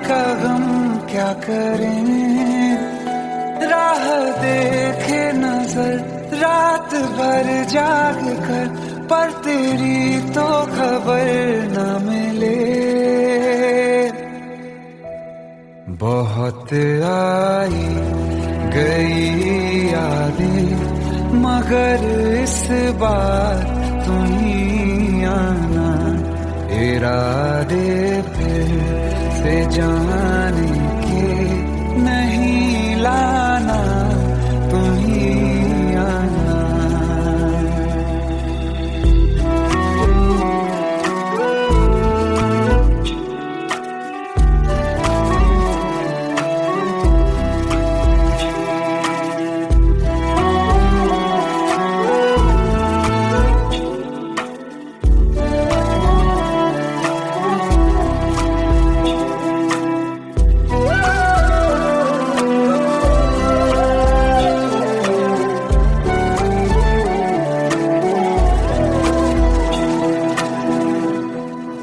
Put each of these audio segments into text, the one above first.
का गम क्या करें, राह देखे नजर रात भर जाग कर, पर तेरी तो खबर न मिले। बहुत आई गई यादें मगर इस बार तुम ही आना, इरादे फिर से जाने के नहीं लाना, तुम ही आना।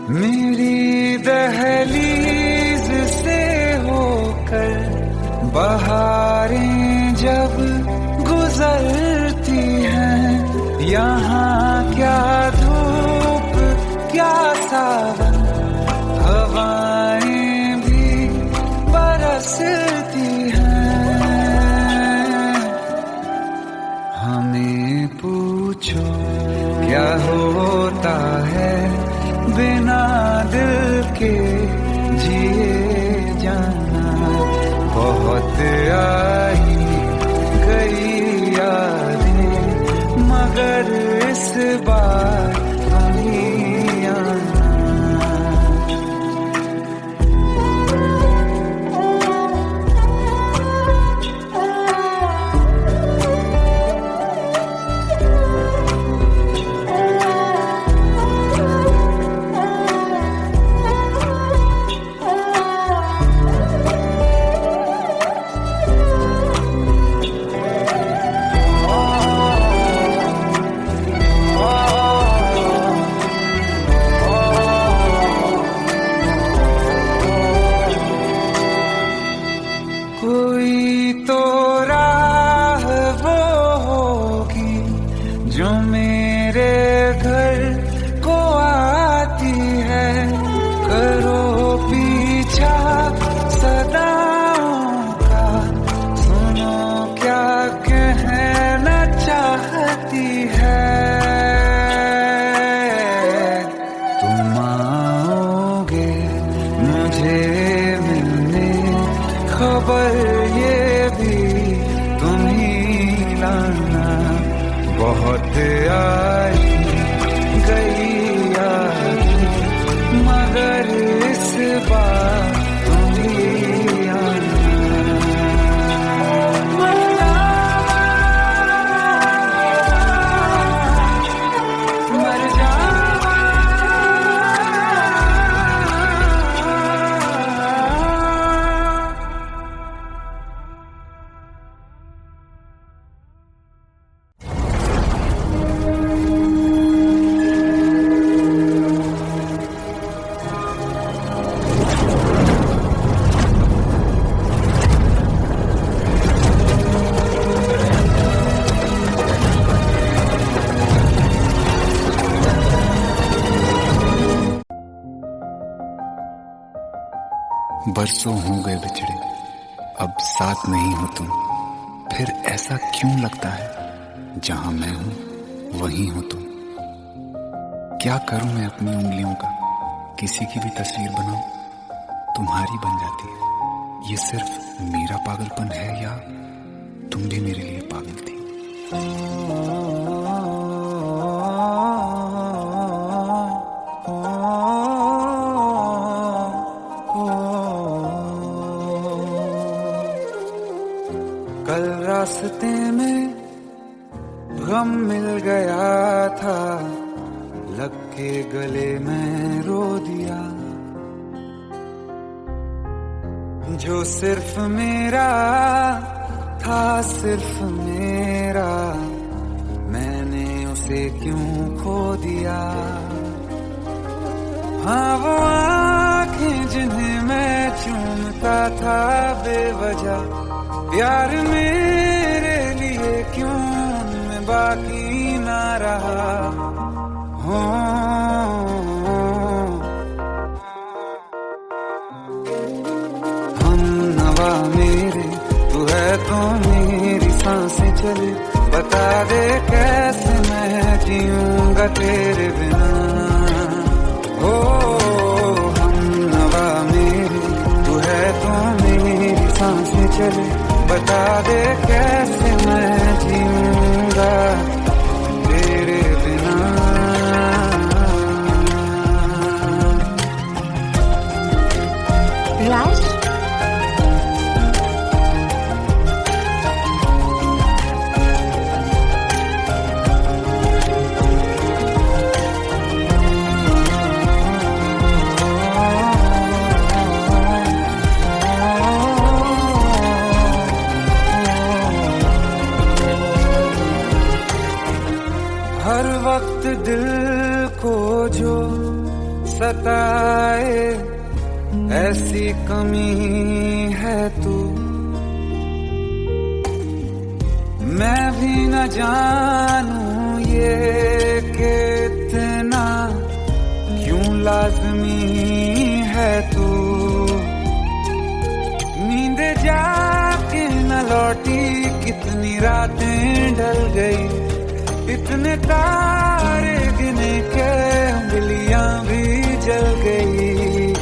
मेरी दहलीज से होकर बहारें जब गुजरती हैं, यहाँ क्या धूप क्या सावन, हवाएं भी बरसती हैं। हमें पूछो क्या होता है बिना दिल के जिए जाना। बहुत आई गई यादें मगर इस बार नहीं आना। कोई तो राह वो होगी जो मेरे घर को आती है, करो पीछा सदाओं का, सुनो क्या कहना चाहती है। तुम आओगे मुझे मिलने, खबर ये भी तुम ही लाना। बहुत आई गई यादें मगर इस बार तुम ही आना। मर जावा बरसों हो गए बिछड़े, अब साथ नहीं हो तुम, फिर ऐसा क्यों लगता है जहां मैं हूं वहीं हो तुम। क्या करूं मैं अपनी उंगलियों का, किसी की भी तस्वीर बनाऊं तुम्हारी बन जाती है। ये सिर्फ मेरा पागलपन है या तुम भी मेरे लिए पागल थी। कल रास्ते में गम मिल गया था, लग के गले में रो दिया। जो सिर्फ मेरा था, सिर्फ मेरा, मैंने उसे क्यों खो दिया। हाँ वो आँखें जिन्हें मैं चूमता था बेवजह, प्यार मेरे लिए क्यों मैं बाकी ना रहा। हो हम नवा मेरे, तू है तो मेरी सांसें चले, बता दे कैसे मैं जीऊंगा तेरे बिना। हो हम नवा मेरे, तू है तो मेरी सांसें चले, बता दे कैसे मैं जीऊंगा तेरे बिना। राज, हर वक्त दिल को जो सताए ऐसी कमी है तू, मैं भी न जानूं ये कि इतना क्यों लाज़मी है तू। नींद जाके न लौटी, कितनी रातें ढल गई, इतने तारे गिने के उंगलियां भी जल गई।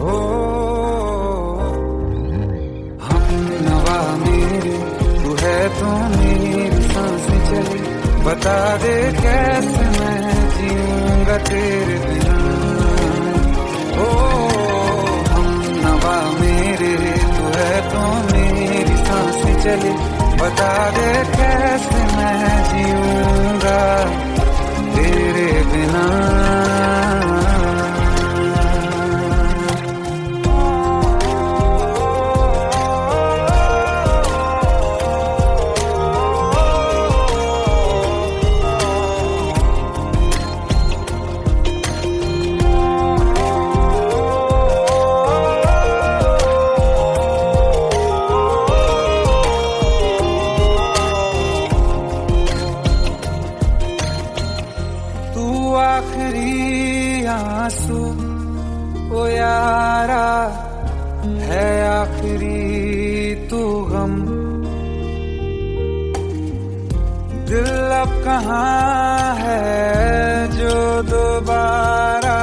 ओ हम नवा मेरे, तू है तो मेरी सांसें चले, बता दे कैसे मैं जीऊंगा तेरे बिना। ओ हम नवा मेरे, तू है तो मेरी सांसें चले, बता दे कैसे मैं जीऊंगा तेरे बिना। आखिरी आंसू ओ यारा है, आखिरी तू गम, दिल अब कहाँ है जो दोबारा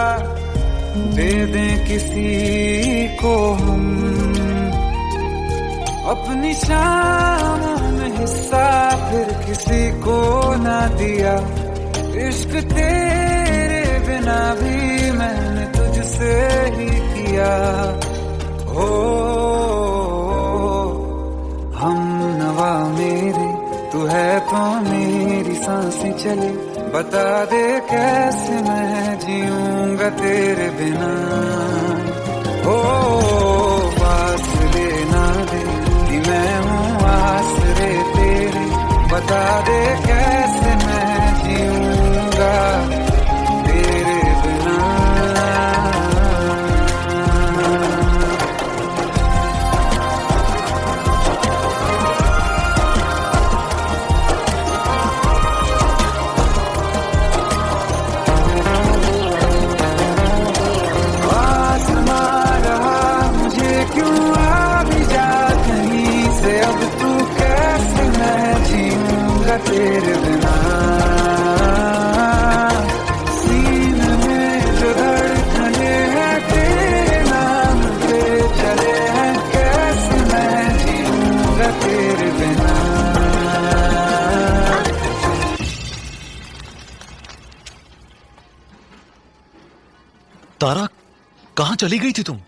दे दें किसी को हम। अपनी शामों में हिस्सा फिर किसी को ना दिया, इश्क तेरे बिना भी मैंने तुझसे ही किया। ओ हम नवा मेरे, तू है तो मेरी सांसें चले, बता दे कैसे मैं जीऊंगा तेरे बिना। ओ पास लेना दे कि मैं हूँ आसरे तेरे, बता दे कैसे मैं जीऊंगा तेरे बिना। आसमां रहा मुझे क्यों आ भी जा कहीं से, अब तू कैसे मैं जीऊंगा तेरे बिना। सीने में जो धड़कने हैं तेरे नाम पे चले हैं, कैसे मैं जीऊंगा तेरे बिना। तारा, कहाँ चली गई थी तुम?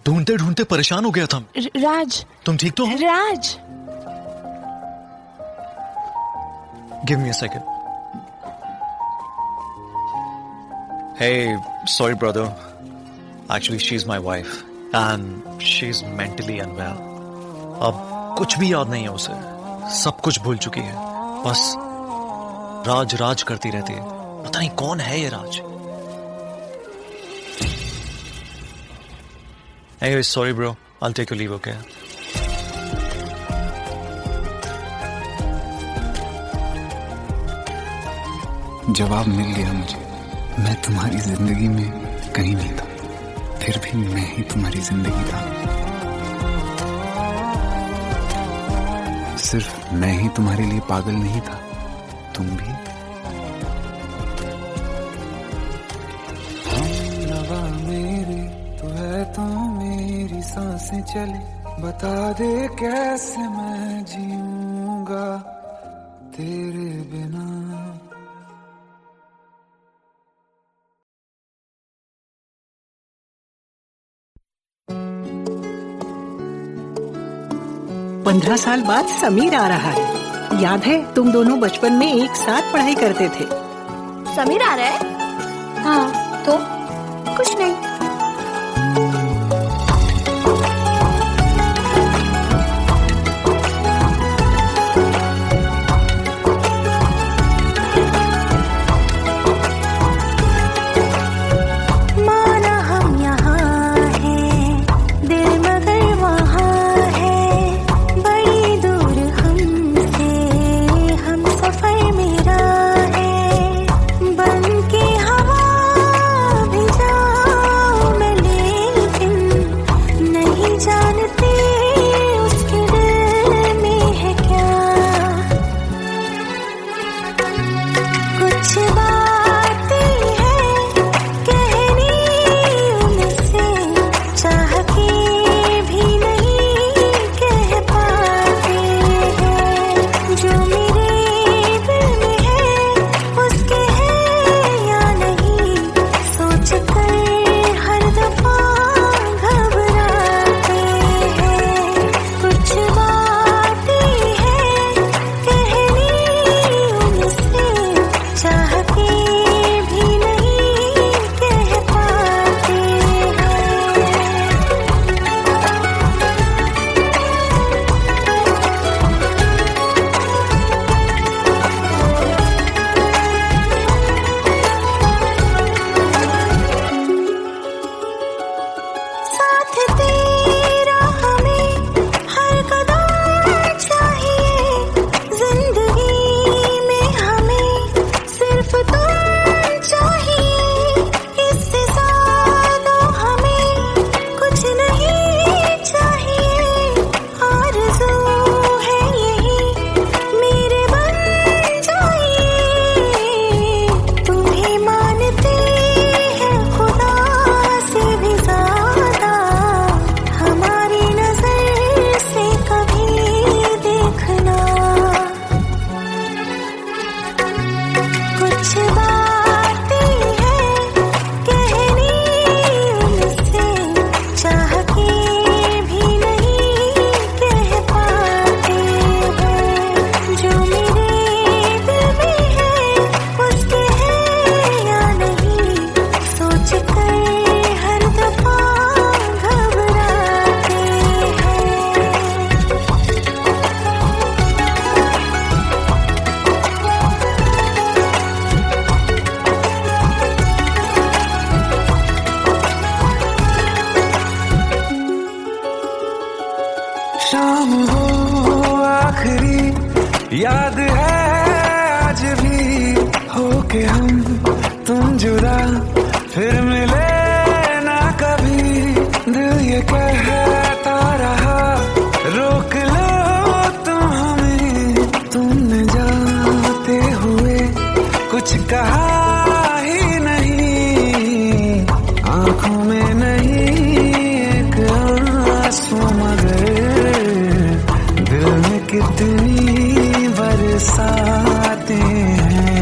ढूंढते ढूंढते परेशान हो गया था। राज, तुम ठीक तो हो? Raj, give me a second. Hey, sorry brother. Actually, she's my wife and she's mentally unwell. अब कुछ भी याद नहीं है उसे, सब कुछ भूल चुकी है, बस राज राज करती रहती है। पता नहीं कौन है ये राज। Anyway, sorry bro, I'll take your leave, okay? जवाब मिल गया मुझे। मैं तुम्हारी जिंदगी में कहीं नहीं था, फिर भी मैं ही तुम्हारी जिंदगी था। सिर्फ मैं ही तुम्हारे लिए पागल नहीं था, तुम भी। हमनवा मेरे तू है तो मेरी सांसें चले, बता दे कैसे मैं जीऊंगा तेरे बिना। पंद्रह साल बाद समीर आ रहा है। याद है तुम दोनों बचपन में एक साथ पढ़ाई करते थे। समीर आ रहा है? हाँ तो कुछ नहीं। शाम हो आखिरी याद है आज भी, होके हम तुम जुड़ा फिर मिले ना कभी। दिल ये कहता रहा रोक लो तुम हमें, तुमने जाते हुए कुछ कहा ही नहीं। आंखों में नहीं एक आंसू मगर दिल में कितनी बरसाते हैं।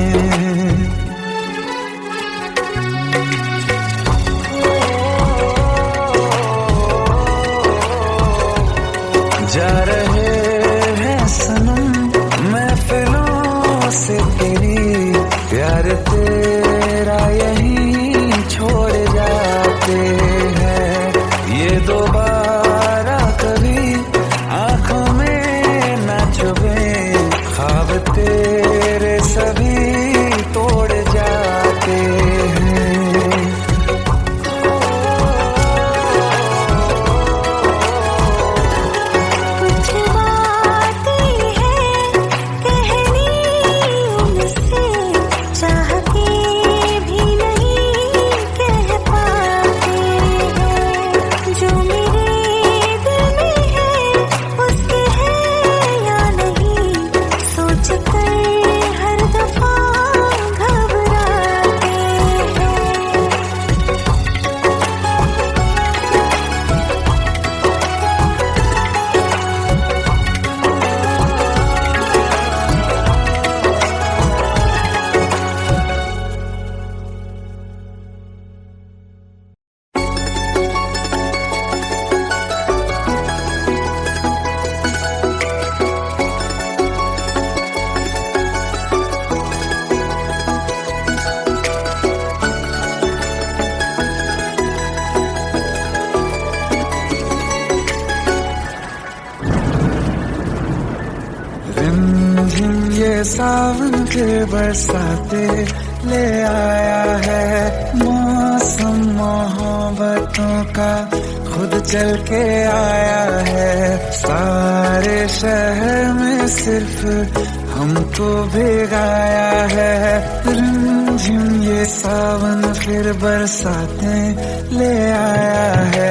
सावन फिर बरसाते ले आया है। मौसम मोहब्बतों का खुद चल के आया है। सारे शहर में सिर्फ हमको भिगाया है। रिमझिम ये सावन फिर बरसाते ले आया है।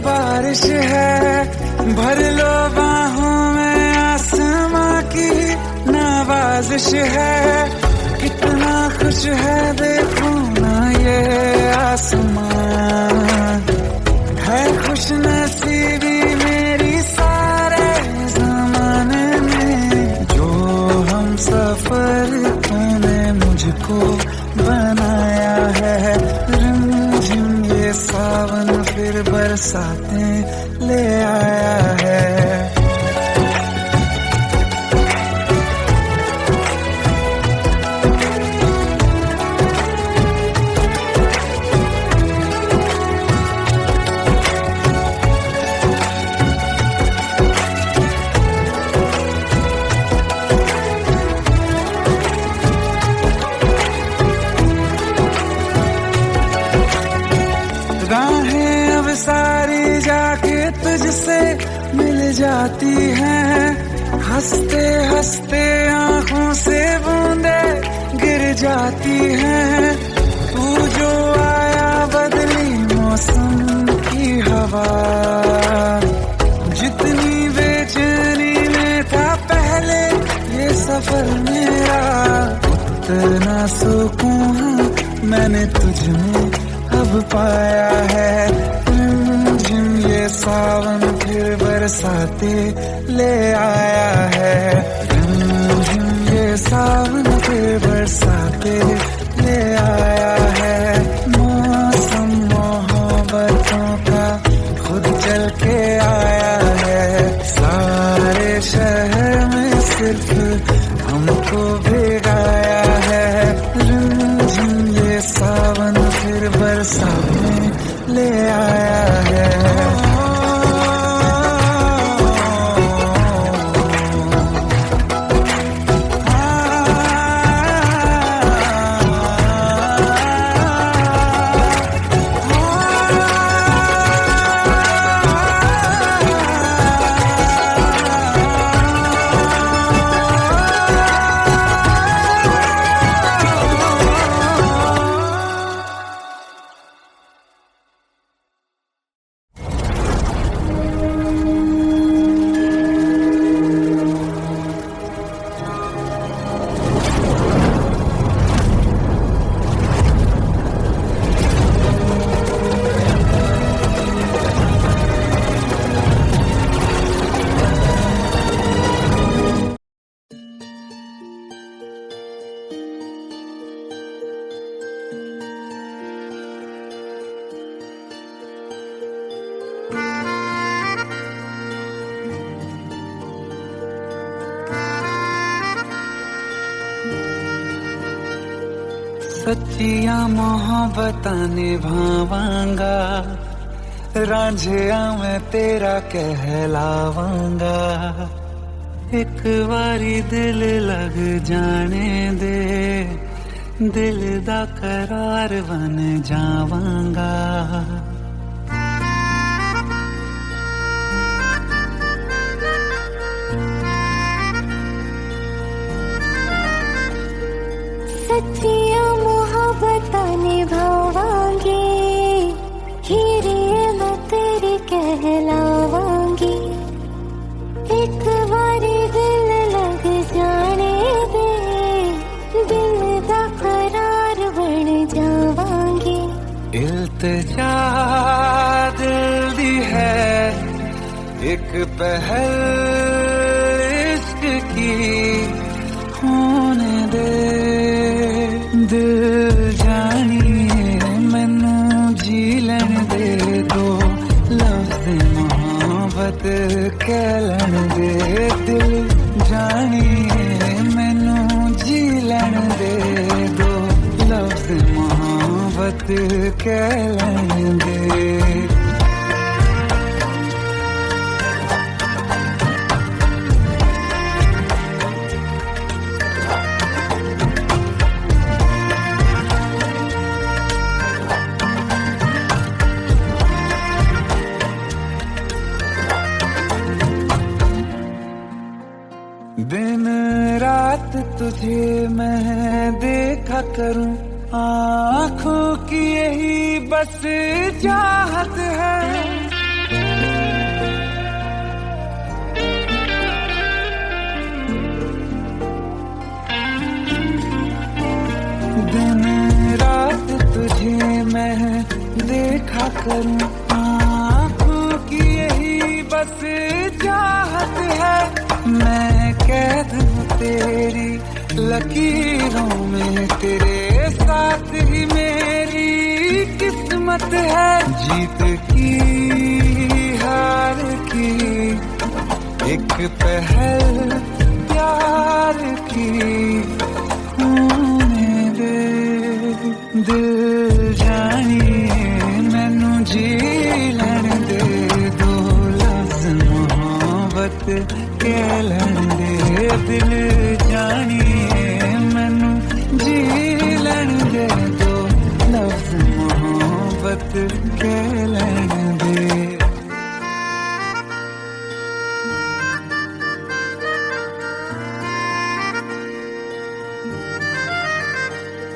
बारिश है भर लो बाहों में आसमां की नवाजिश है। कितना खुश है देखो ना ये आसमां, है खुश नसीबी मेरी सारे जमाने में। जो हम सफर तूने मुझको बनाया है। रिमझिम ये सावन फिर बरसाते ले आया है। राहें अब सारी जाके तुझसे मिल जाती हैं। हंसते हंसते आंखों से बूंदे गिर जाती हैं। तू जो आया बदली मौसम की हवा। जितनी बेचैनी में था पहले ये सफर मेरा, उतना सुकून मैंने तुझ में अब पाया है। रिमझिम ये सावन फिर बरसाते ले आया है। रिमझिम ये सावन फिर बरसाते ले आया है। मौसम मोहब्बतों का खुद चल के आया है। सारे शहर में सिर्फ हमको भिगाया है। रिमझिम ये सावन फिर बरसाते ले आया है। सच्चिया मोहब्बतां निभावांगा। रांझिया मैं तेरा कहलावांगा। एक बारी दिल लग जाने दे, दिल दा करार बन जावांगा। सच्चिया मोहब्बतां निभावांगी। हीरे मैं तेरी कहलावांगी। एक बारी दिल लग जाने दे, दिल दा करार बन जावांगी। इल्तिजा दिल दी है एक पहल इश्क की। होने दे दिल जानिए मैनू जी लैण दे दो लफ्ज़ मोहब्बत कह लैण दे दिल जानिए मैनू जी लैण दे दो लफ्ज़ मोहब्बत कह लैण दे दिन रात तुझे मैं देखा करूं आँखों की यही बस चाहत है दिन रात तुझे मैं देखा करूं आँखों की यही बस चाहत है मैं कैद हूँ तेरी लकीरों में तेरे साथ ही मेरी किस्मत है जीत की हार की एक पहल प्यार की होने दे दिल जानिए मैनू जी लैण दे दो लफ्ज़ मोहब्बत कह लैण दे दिल जानिए मैनू जी लैण दे दो लफ्ज़ मोहब्बत कह लैण दे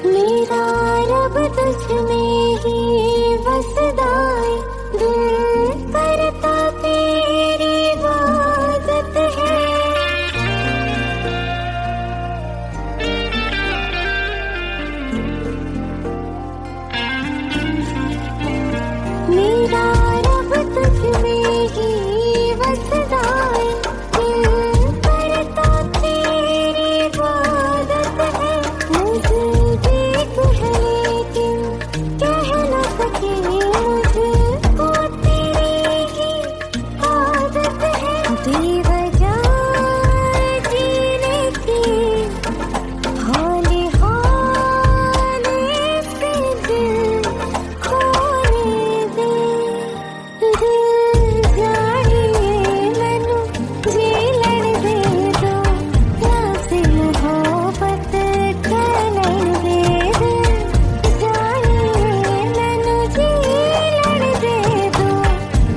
मेरा रब तुझ में ही बसदा है दिल करता तेरी इबादत है मेरा रब तुझ में ही बसदा है दिल करता तेरी इबादत है मुझे देख है लेकिन कह न सके मुझको तेरी ही आदत है बेवजह जीने की हौले हौले से दिल खोने दे दिल जानिए मैनू जी लैण दे दो लफ्ज़ मोहब्बत कह लैण दे दिल जानिए मैनू जी लैण दे दो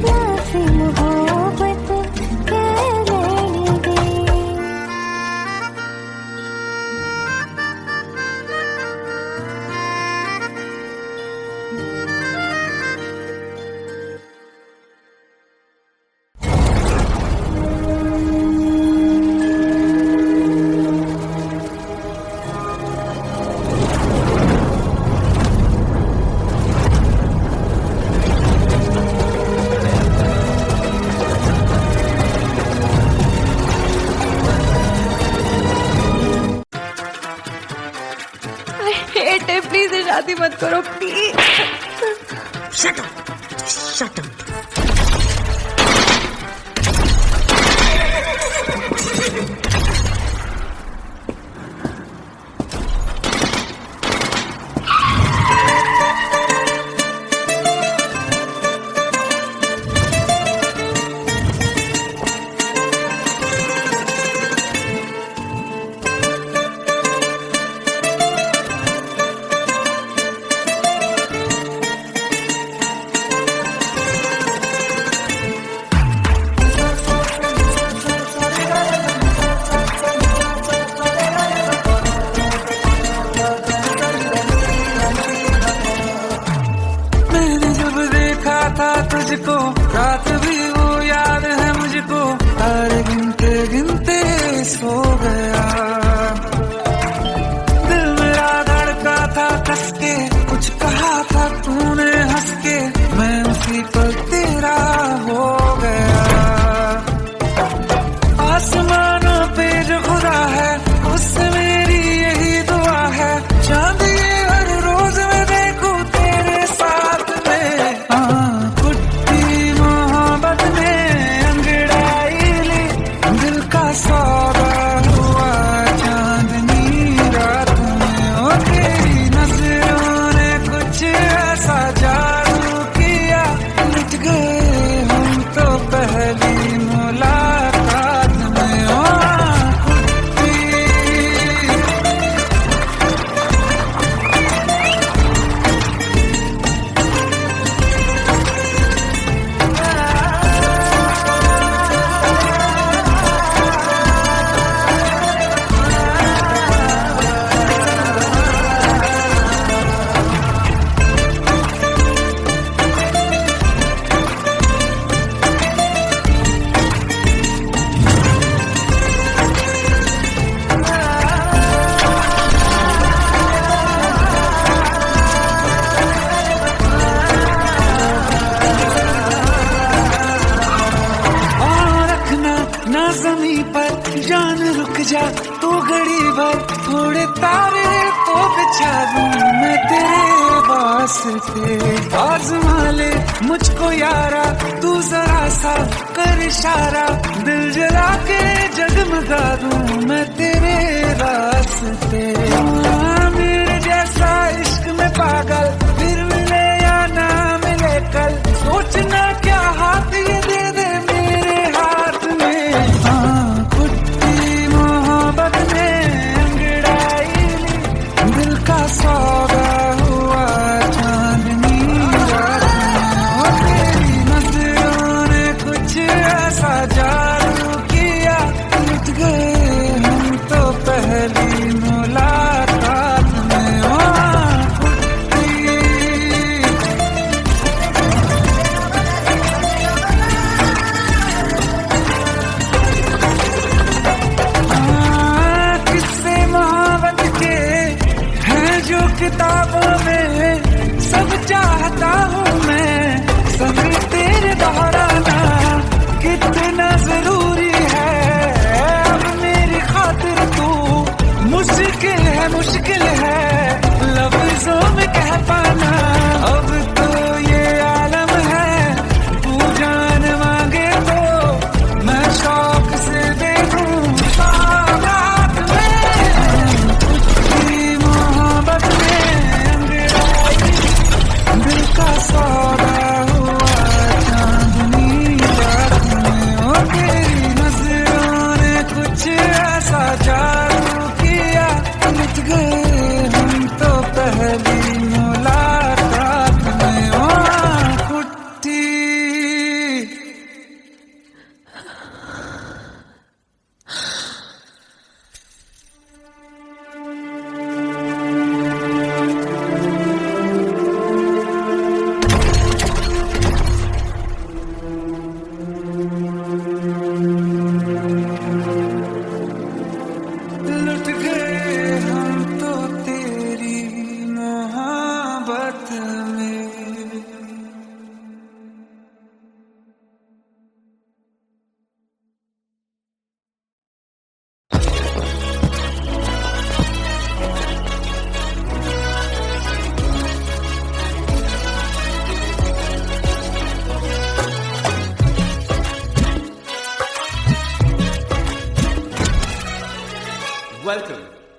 लफ्ज़ मोहब्बत कह लैण दे हेट है प्लीज शादी मत करो please Shut up. Just shut up. तुझको रात भी वो याद है मुझको हर गिनते गिनते सो गया दिल मेरा धड़का था कस के कुछ कहा था तूने हंस के मैं उसी पल तेरा हो गया आसमानों पे जो खुदा है उससे जान रुक जा तू घड़ी भर, थोड़े तारे तो बिछा दूं मैं तेरे वास्ते। आज़मा ले मुझको यारा, तू जरा सा कर इशारा, दिल जला के जगमगा दूं मैं तेरे रास्ते। मेरे जैसा इश्क में पागल फिर मिले या ना मिले कल, सोचना क्या हाथ ये दे दे मेरे हाथ में। कुत्ती मोहब्बत में अंगड़ाई ली, दिल का सौदा हुआ चांदनी रात में। तेरी नजरों ने कुछ ऐसा जादू किया, लुट गए हम तो पहली मुलाकात में। किस्से मोहब्बत के हैं जो किताबों में, सब चाहता हूँ मैं संग तेरे दोहराना, कितना जरूरी है अब मेरी खातिर तू। मुश्किल है लफ्जों में कह पाना, अब तो ये आलम है तू जान मांगे तो मैं शौक से दे दूं सौगात में। तेरी मोहब्बत में अंगड़ाई, दिल का सौदा हुआ चांदनी रात में। तेरी नजरों ने कुछ ऐसा जादू किया, लुट गए हम तो पहली मुलाकात में। कुट्टी लुट गए हम तो तेरी मोहब्बत में।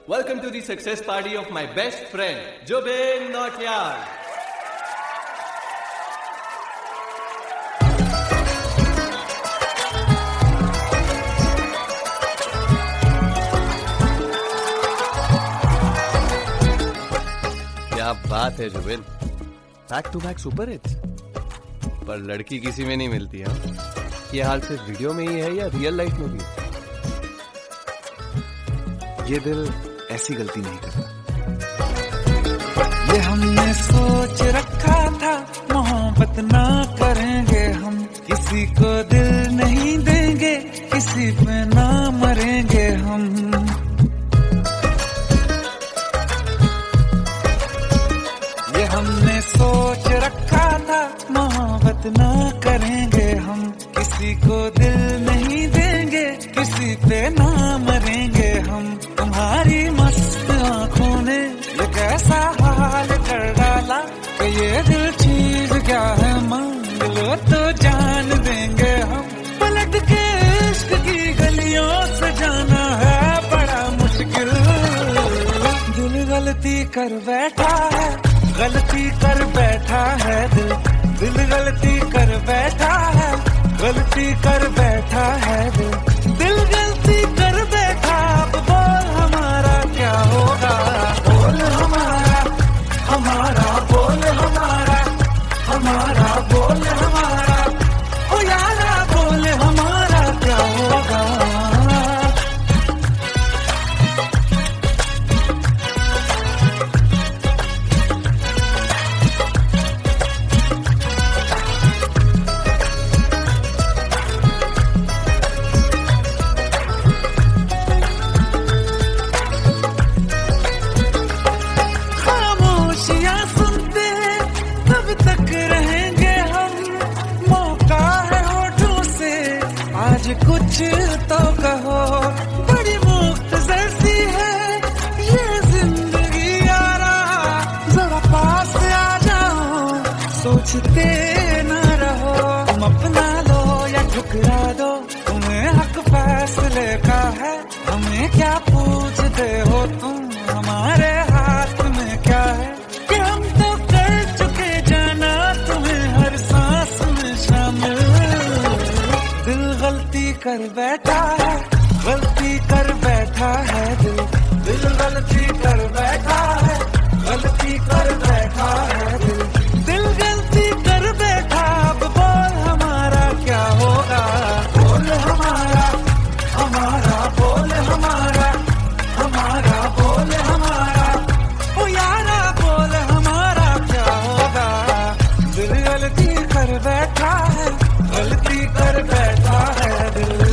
Welcome to the success party of my best friend, Jobin Nautiyal. क्या बात है Zubin, back to back super hits. पर लड़की किसी में नहीं मिलती है। ये हाल सिर्फ वीडियो में ही है या रियल लाइफ में भी? ये दिल ऐसी गलती नहीं करता। ये हमने सोच रखा था मोहब्बत ना करेंगे हम, किसी को दिल नहीं देंगे, किसी पे ना मरेंगे हम। ये हमने सोच रखा था मोहब्बत ना करेंगे हम, किसी को दिल नहीं देंगे, किसी पे ना मरेंगे हम। तुम्हारी मस्त आंखों ने ये कैसा हाल कर डाला कि ये दिल चीज क्या है मांग लो तो जान देंगे हम। पलट के इश्क की गलियों से जाना है बड़ा मुश्किल। दिल गलती कर बैठा है, गलती कर बैठा है दिल, दिल गलती कर बैठा है, गलती कर बैठा है दिल, दिल गलती कर बैठा। अब बोल हमारा क्या होगा, बोल हमारा, हमारा बोल हमारा, हमारा बोल हमारा, ओ यारा बोल हमारा क्या होगा। आज कुछ तो कहो, बड़ी मुख्तसर सी है ये जिंदगी यारा, जरा पास आ जाओ, सोचते न रहो, तुम अपना लो या ठुकरा दो, तुम्हें हक फैसले का है, हमें क्या पूछते हो तुम, हमारे हाथ में क्या है, कि हम तो कर चुके जाना तुम्हें हर सांस में शामिल। दिल गलती कर बैठा है, गलती कर बैठा है दिल, दिल गलती कर बैठा है, गलती कर बैठा है दिल, दिल गलती कर बैठा, अब बोल हमारा क्या होगा, बोल हमारा, हमारा बोल हमारा, हमारा बोल हमारा, ओ यारा बोल हमारा क्या होगा, दिल गलती कर बैठा है, गलती कर बैठा है दिल।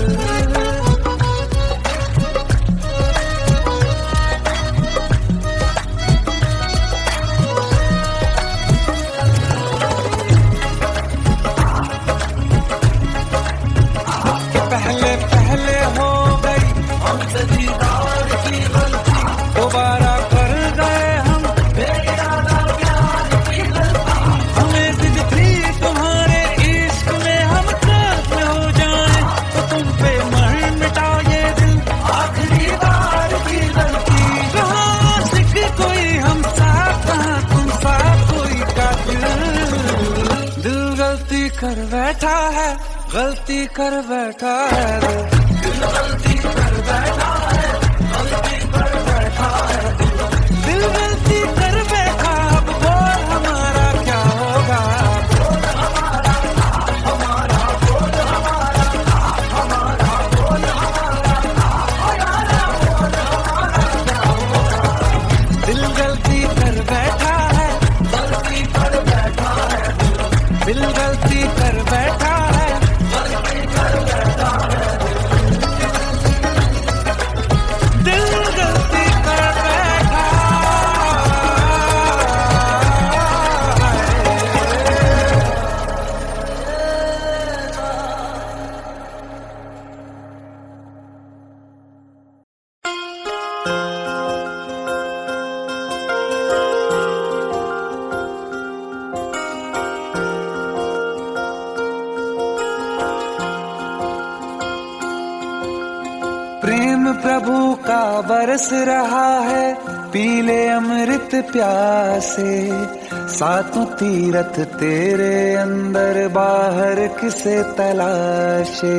पहले पहले हो गई हमसे दीदार की गलती, दोबारा कर गए हम बेइरादा प्यार की गलती, हमें जिद थी तुम्हारे इश्क में हम काफिर हो जाएं, तो तुम पे मर मिटा ये दिल, आखिरी बार की गलती, कहाँ आशिक कोई हम साथ, कहाँ तुम साथ कोई कातिल, दिल गलती कर बैठा है, गलती कर बैठा है दिल गलती कर बैठा है, गलती कर बैठा है दिल गलती कर बैठा, अब बोल हमारा क्या होगा, बोल हमारा, हमारा बोल हमारा, हमारा बोल हमारा, बोल हमारा क्या होगा, दिल गलती कर बैठा है, गलती कर बैठा है दिल गलती कर बैठा है, दिल गलती कर बैठा प्रेम प्रभु का बरस रहा है, पीले अमृत प्यासे, सातों तीरथ तेरे अंदर बाहर किसे तलाशे,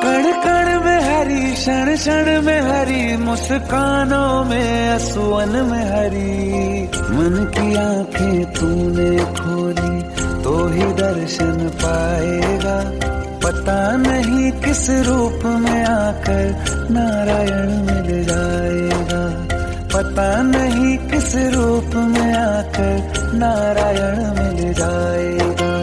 कण कण में हरी, क्षण क्षण में हरी, मुस्कानों में असुवन में हरी, मन की आंखें तूने खोली तो ही दर्शन पाएगा, पता नहीं किस रूप में आकर नारायण मिल जाएगा, पता नहीं किस रूप में आकर नारायण मिल जाएगा।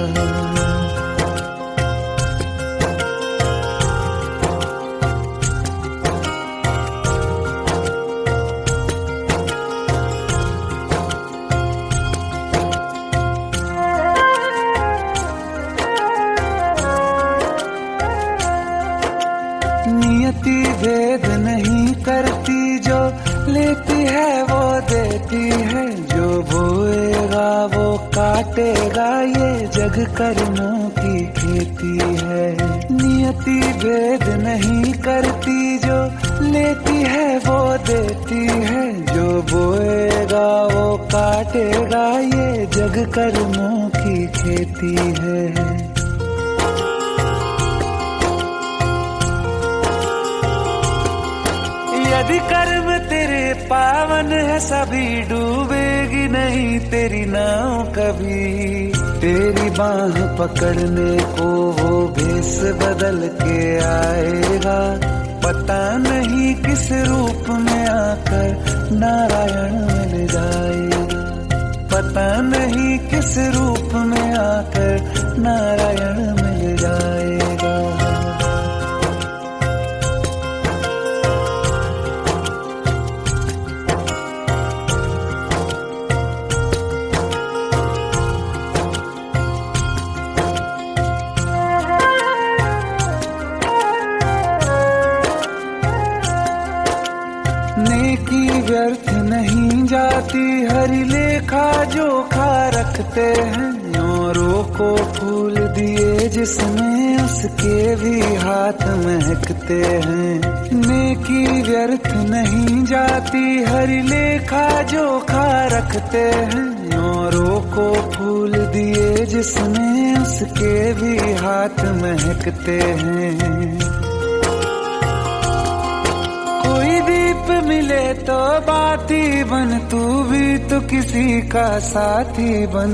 नियति भेद नहीं करती, जो लेती है वो देती है, जो बोएगा वो काटेगा, ये जग कर्मों की खेती है। नियति भेद नहीं करती, जो लेती है वो देती है, जो बोएगा वो काटेगा, ये जग कर्मों की खेती है। यदि कर्म तेरे पावन है, सभी डूबेगी नहीं तेरी नाव कभी, तेरी बाह पकड़ने को वो भेष बदल के आएगा, पता नहीं किस रूप में आकर नारायण मिल जाएगा, पता नहीं किस रूप में आकर नारायण मिल जाएगा। जाती, हरी लेखा जोखा रखते हैं। औरों को फूल दिए जिसमें उसके भी हाथ महकते हैं। नेकी व्यर्थ नहीं जाती, हरी लेखा जोखा रखते हैं। औरों को फूल दिए जिसमें उसके भी हाथ महकते हैं। कोई दीप मिले तो बाती बन, तू भी तो किसी का साथी बन।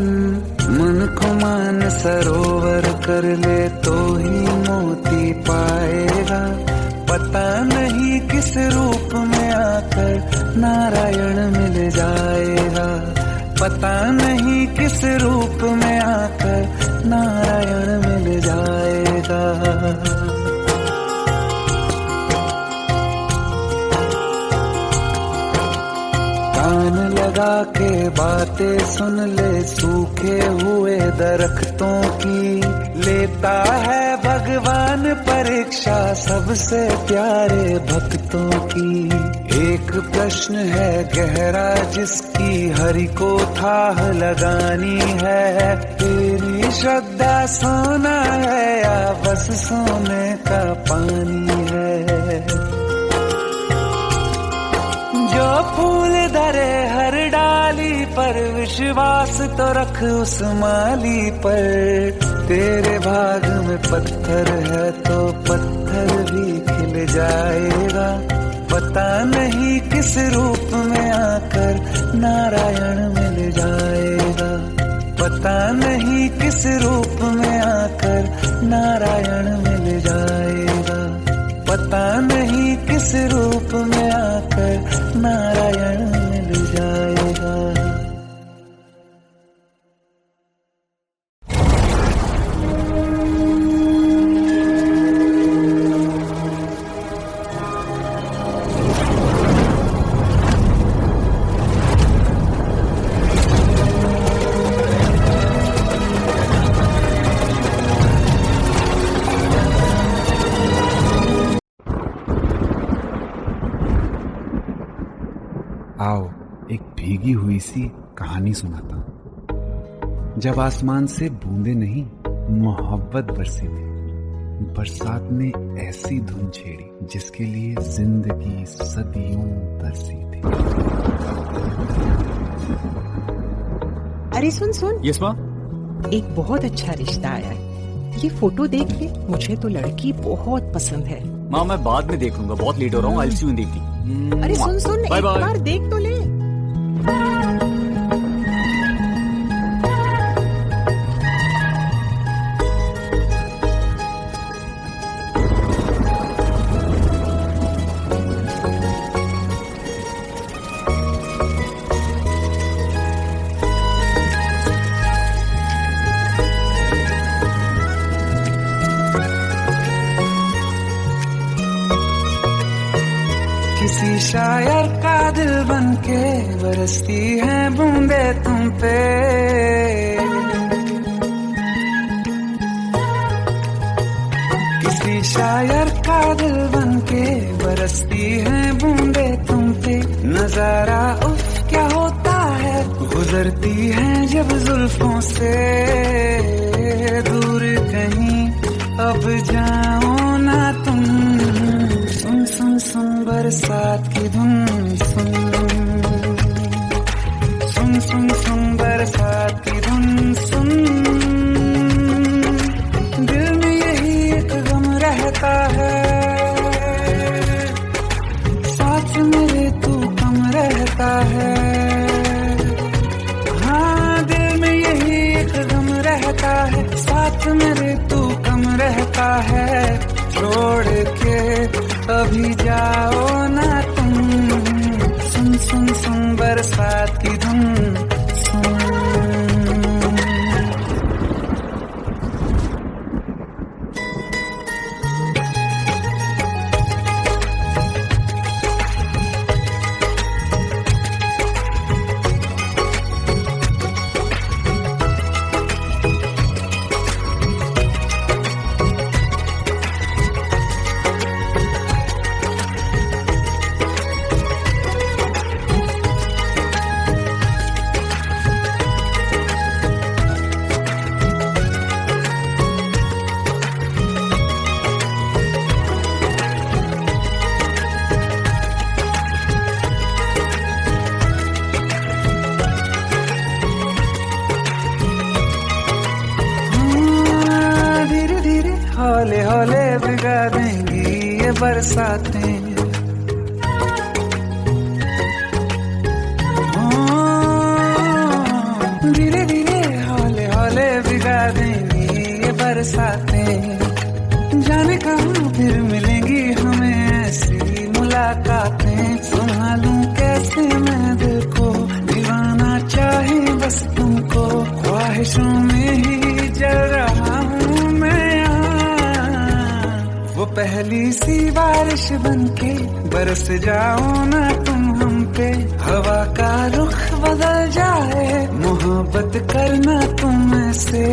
मन को मान सरोवर कर ले तो ही मोती पाएगा। पता नहीं किस रूप में आकर नारायण मिल जाएगा। पता नहीं किस रूप में आकर नारायण मिल जाएगा। कान लगा के बातें सुन ले सूखे हुए दरख्तों की। लेता है भगवान परीक्षा सबसे प्यारे भक्तों की। एक प्रश्न है गहरा जिसकी हरि को थाह लगानी है। तेरी श्रद्धा सोना है या बस सोने का पानी है। जो फूल धरे हर डाली पर, विश्वास तो रख उस माली पर। तेरे भाग में पत्थर है तो पत्थर भी खिल जाएगा। पता नहीं किस रूप में आकर नारायण मिल जाएगा। पता नहीं किस रूप में आकर नारायण मिल जाएगा। पता नहीं किस रूप में आकर नारायण मिल जाएगा। आओ एक भीगी हुई सी कहानी सुनाता हूं। जब आसमान से बूंदे नहीं मोहब्बत बरसी थी। बरसात ने ऐसी धुन छेड़ी जिसके लिए जिंदगी सदियों तरसी थी। अरे सुन सुन, यस माँ। एक बहुत अच्छा रिश्ता आया है। ये फोटो देख ले, मुझे तो लड़की बहुत पसंद है। माँ मैं बाद में देख लूंगा, बहुत लेट हो रहा हूँ। आई सी यू देखती। अरे सुन सुन, एक बार देख तो ले। किसी शायर का दिल बनके बरसती है बूंदे तुम पे। किसी शायर का दिल बनके बरसती है बूंदे तुम पे। नजारा उफ क्या होता है, गुजरती है जब जुल्फों से। दूर कहीं अब जाओ ना तुम, सुन सुन सुन बरसात की धुन। सुन सुन सुन सुन बरसात की धुन। सुन दिल में यही एक गम रहता है, साथ मेरे तू कम रहता है। हाँ दिल में यही एक गम रहता है, साथ मेरे तू कम रहता है। छोड़ के अभी जाओ ना तुम, सुन सुन सुन बरसात की धुन। सुन हौले हौले भिगा देंगी ये बरसातें। धीरे धीरे हौले हौले भिगा देंगी ये बरसातें। जाने कहाँ फिर मिलेंगी हमें ऐसी मुलाकातें। संभालूं कैसे मैं दिल को, दीवाना चाहे बस तुमको। ख्वाहिशों में ही जल रहा हूँ मैं यहाँ। वो पहली सी बारिश बनके बरस जाओ ना तुम हम पे। हवा का रुख बदल जाए, मोहब्बत करना तुमसे।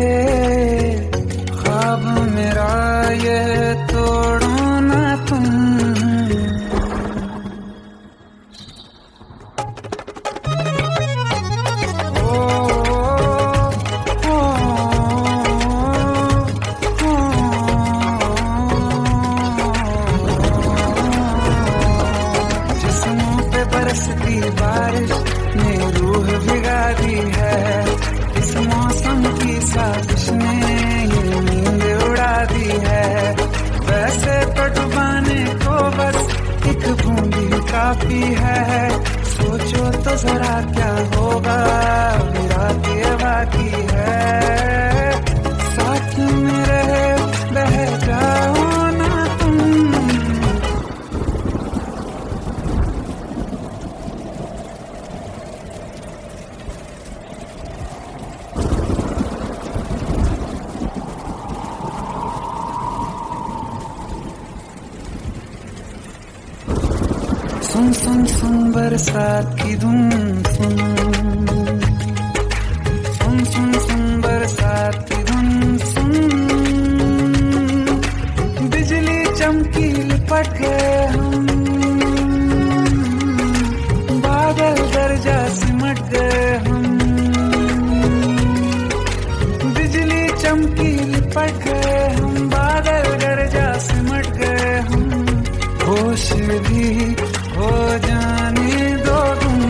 ख्वाब मेरा ये तोड़ो ना तुम। जिस्मों पे बरसती बारिश ने रूह भिगा दी है। इस मौसम की साजिश ने ये नींद उड़ा दी है। वैसे तो डुबाने को बस एक बूंदी काफी है। सोचो तो जरा क्या होगा, रात ये बाकी है। साथ में रहे बह जाओ ना तुम। सुन सुन सुन बरसात की धुन सुन। सुन सुन सुन बरसात की धुन सुन। बिजली चमकी लिपट गए हम, बादल गरजा सिमट गए हम। बिजली चमकी लिपट गए हम, बादल गरजा सिमट गए हम। होश भी हो जाने दो तुम।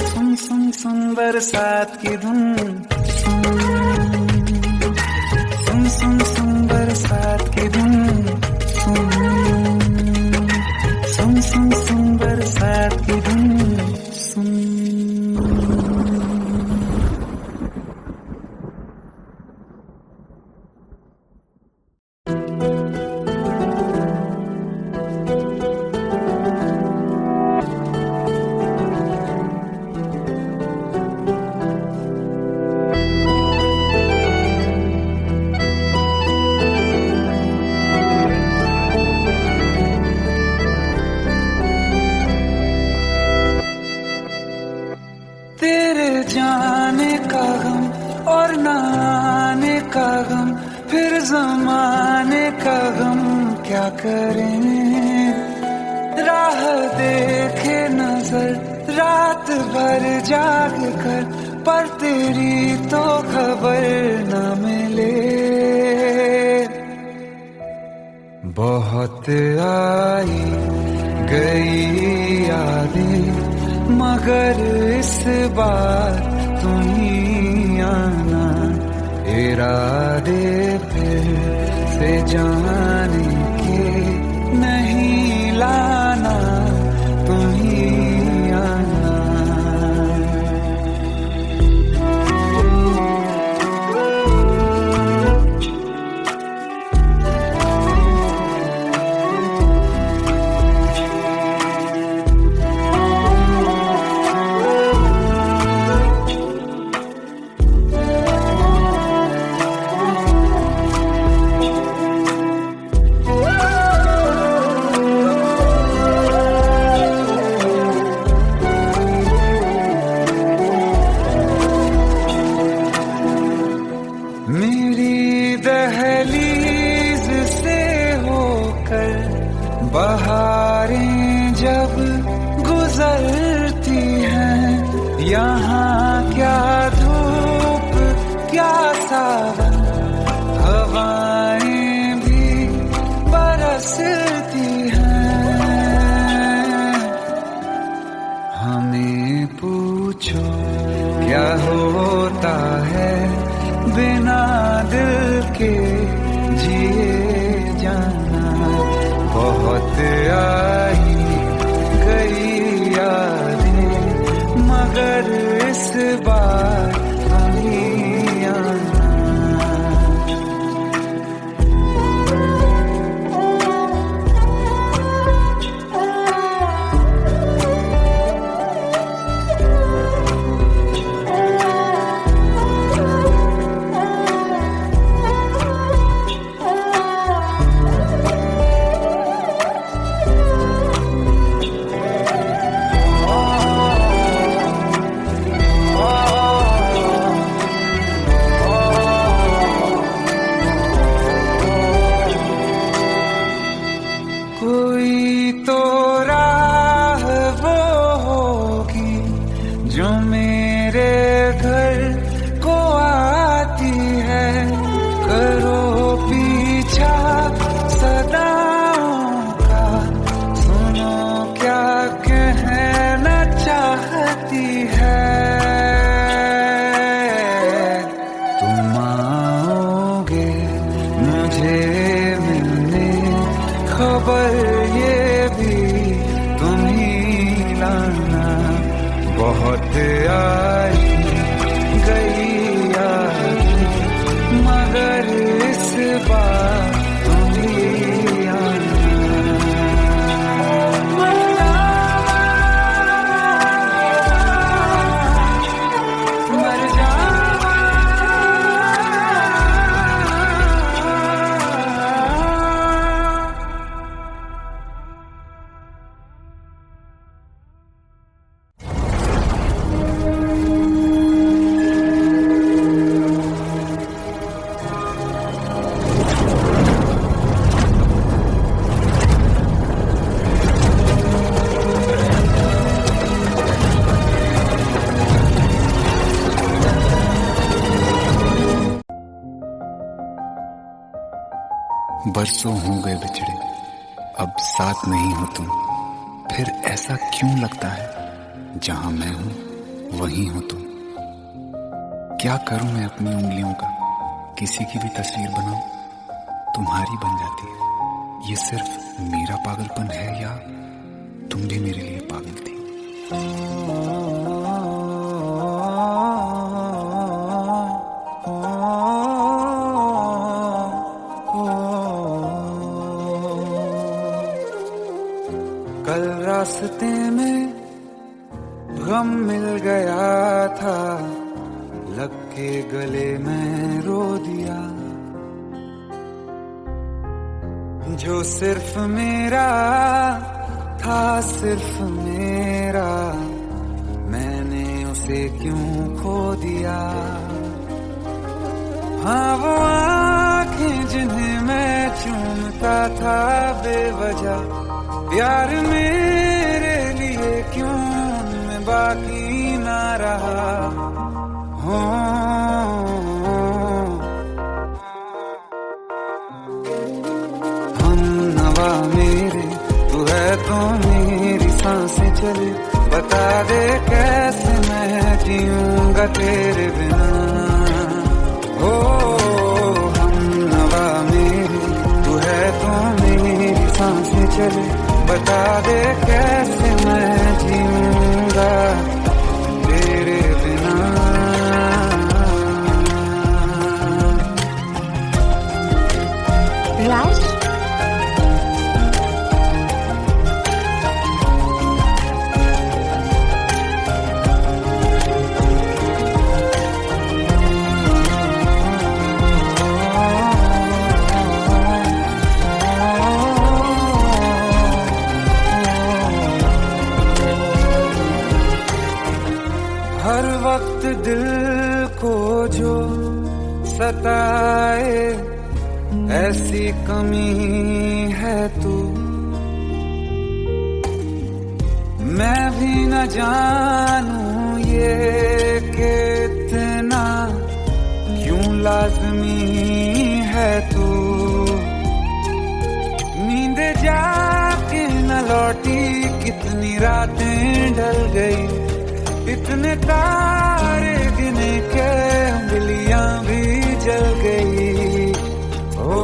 सुन सुन सुन बरसात की धुन सुन। सुन सुन सुन बरसात की धुन सुन। सुन सुन सुन बरसात की धुन सुन। तेरे जाने का गम और न आने का गम, फिर जमाने का गम क्या करें। राह देखे नजर रात भर जाग कर, पर तेरी तो खबर न मिले। बहुत आई गई यादें, मगर इस बार तुम ही आना। इरादे फिर से जाने के नहीं लाना, तुम ही आना। मेरी दहलीज से होकर बहारें जब गुजरती हैं, यहाँ क्या धूप क्या सावन, हवाएं भी बरसती हैं। हमें पूछो क्या होता है बिना दिल के जिए जाना। बहुत आई गई यादें मगर इस बार नहीं आना। कोई तो राह वो होगी जो मेरे घर को आती है। करो पीछा सदाओं का, सुनो क्या कहना चाहती है। तुम आओगे मुझे मिलने, खबर ये भी तुम ही लाना। बहुत आई गई यादें मगर इस बार तुम ही आना। मर जावा बरसों हो गए बिछड़े, अब साथ नहीं हो तुम। फिर ऐसा क्यों लगता है जहां मैं हूं वहीं हो तुम। क्या करूं मैं अपनी उंगलियों का, किसी की भी तस्वीर बनाऊं तुम्हारी बन जाती है। ये सिर्फ मेरा पागलपन है या तुम भी मेरे लिए पागल थी। कल रास्ते में गम मिल गया था, लग के गले में रो दिया। जो सिर्फ मेरा था, सिर्फ मेरा, मैंने उसे क्यों खो दिया। हाँ वो आँखें जिन्हें मैं चूमता था बेवजह, प्यार मेरे लिए क्यों मैं बाकी ना रहा। हो हम नवा मेरे, तू है तो मेरी सांसें चले। बता दे कैसे मैं जीऊंगा तेरे बिना। हो हम नवा मेरे, तू है तो मेरी सांसें चले। बता दे कैसे मैं जीऊंगा तेरे बिना। राज, हर वक्त दिल को जो सताए, ऐसी कमी है तू। मैं भी न जानूं ये कि इतना क्यों लाज़मी है तू। नींद जाके न लौटी, कितनी रातें ढल गई। इतने तारे गिने के उंगलियां भी जल गई। ओ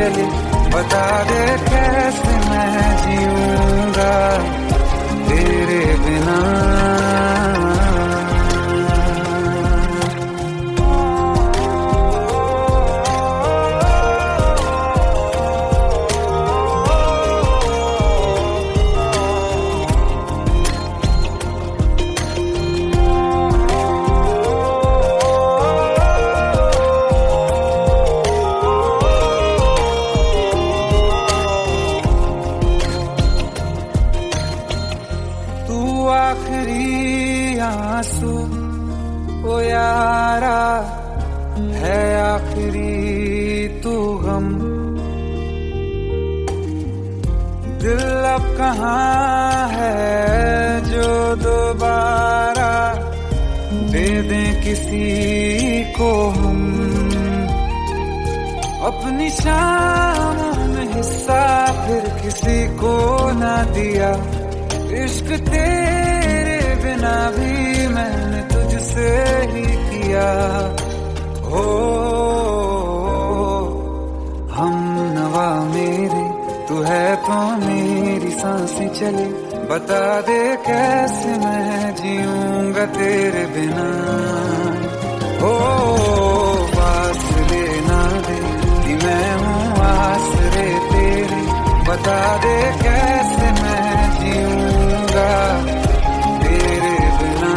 चले, बता दे कैसे मैं जीऊंगा तेरे बिना। आखिरी आंसू ओ यारा है, आखिरी तू गम। दिल अब कहाँ है जो दोबारा दे दें किसी को हम। अपनी शामों में हिस्सा फिर किसी को ना दिया, इश्क तेरे बिना भी मैंने तुझसे ही किया। हो हम नवा मेरे, तू है तो मेरी सांसें चले, बता दे कैसे मैं जीऊंगा तेरे बिना। हो पास लेना दे कि मैं हूँ आसरे तेरे, बता दे कैसे मैं जीऊंगा तेरे बिना।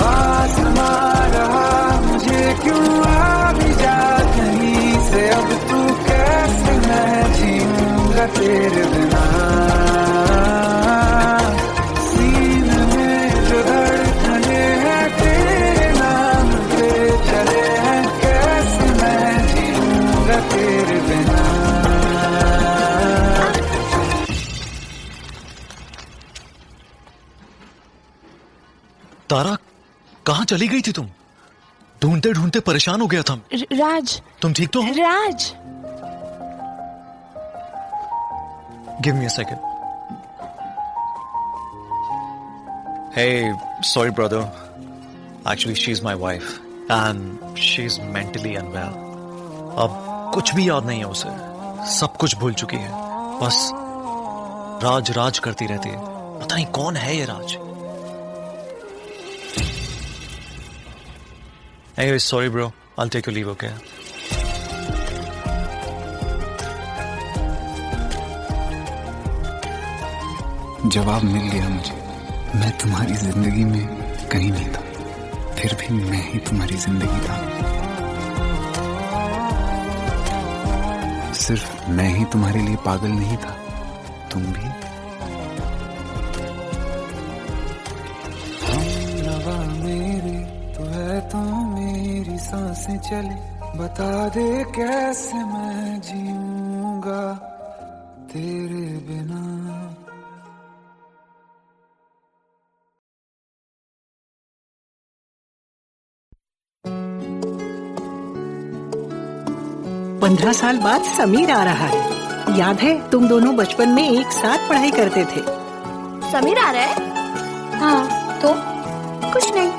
आसमां रहा मुझे क्यों, आ भी जा कहीं से, अब तू कैसे मैं जीऊंगा तेरे बिना। सीने में जो धड़कने हैं तेरे नाम पे चले हैं, कैसे मैं जीऊंगा तेरे बिना। तारा, कहाँ चली गई थी तुम? ढूंढते ढूंढते परेशान हो गया था। राज, तुम ठीक तो हो? Raj, give me a second. Hey, sorry brother. Actually, she's my wife and she's mentally unwell. अब कुछ भी याद नहीं है उसे, सब कुछ भूल चुकी है, बस राज राज करती रहती है। पता नहीं कौन है ये राज। Anyway, sorry bro, I'll take your leave, okay? जवाब मिल गया मुझे, मैं तुम्हारी जिंदगी में कहीं नहीं था, फिर भी मैं ही तुम्हारी जिंदगी था। सिर्फ मैं ही तुम्हारे लिए पागल नहीं था, तुम भी। हम नवा मेरे, तू है तो मेरी सांसें चले, बता दे कैसे मैं जीऊंगा तेरे बिना। पंद्रह साल बाद समीर आ रहा है। याद है तुम दोनों बचपन में एक साथ पढ़ाई करते थे। समीर आ रहा है? हाँ, तो कुछ नहीं।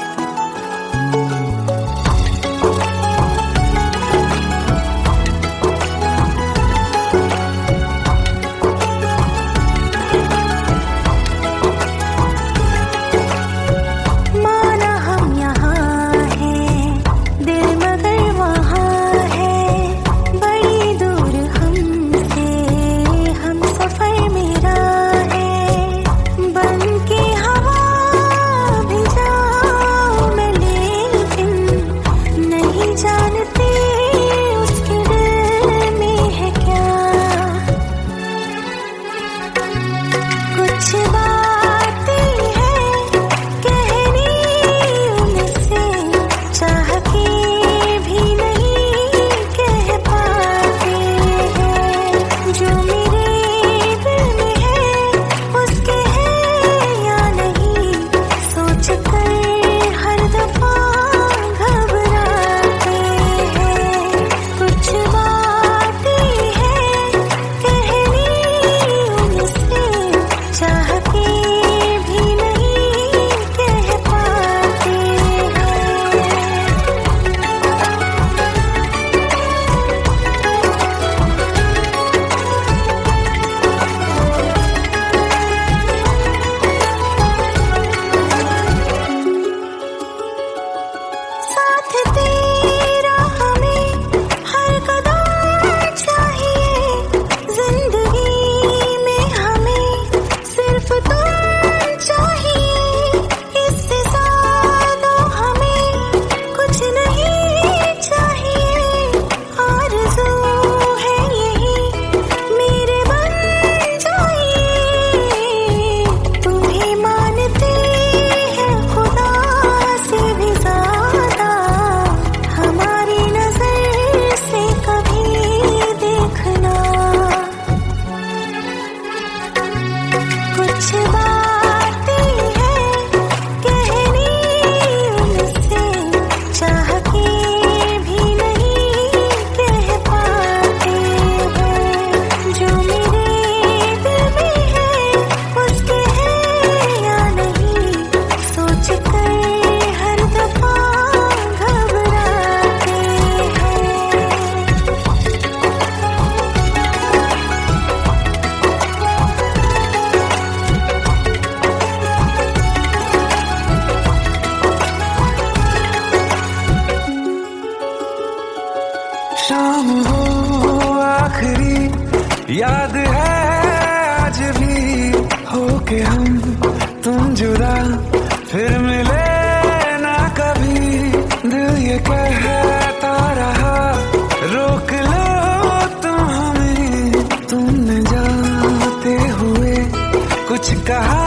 कहता रहा रोक लो तुम हमें, तुमने जाते हुए कुछ कहा